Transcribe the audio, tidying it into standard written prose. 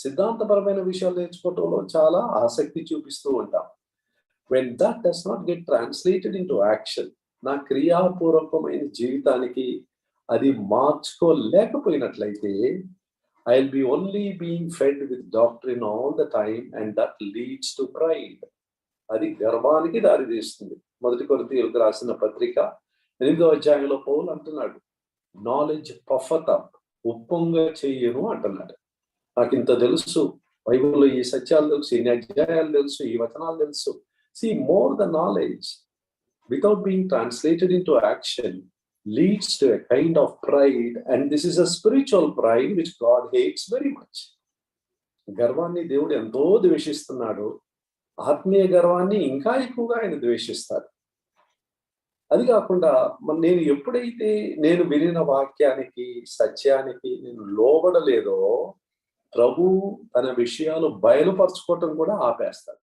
సిద్ధాంతపరమైన విషయాలు నేర్చుకోవటంలో చాలా ఆసక్తి చూపిస్తూ ఉంటాం. When that does not get translated into action, నా క్రియాపూర్వకమైన జీవితానికి అది మార్చుకోలేకపోయినట్లయితే, I will be only being fed with doctrine all the time and that leads to pride. అది గర్వానికి దారితీస్తుంది. 1 కొరింథీయులకు రాసిన పత్రిక 8వ అధ్యాయంలో పౌలు అంటున్నాడు, నాలెడ్జ్ పఫత్ అప్, ఉప్పొంగ చెయ్యను అంటున్నాడు. నాకు ఇంత తెలుసు, బైబిల్లో ఈ సత్యాలు తెలుసు, ఇన్ని అధ్యాయాలు తెలుసు, ఈ వచనాలు తెలుసు. See, more the knowledge without being translated into action leads to a kind of pride, and this is a spiritual pride which God hates very much. గర్వాన్ని దేవుడు ఎంతో ద్వేషిస్తున్నాడు. ఆత్మీయ గర్వాన్ని ఇంకా ఎక్కువగా ఆయన ద్వేషిస్తాడు. అది కాకుండా నేను ఎప్పుడైతే నేను వినిన వాక్యానికి, సత్యానికి నేను లోబడలేదో, ప్రభు తన విషయాలు బయలుపరచుకోవటం కూడా ఆపేస్తాడు.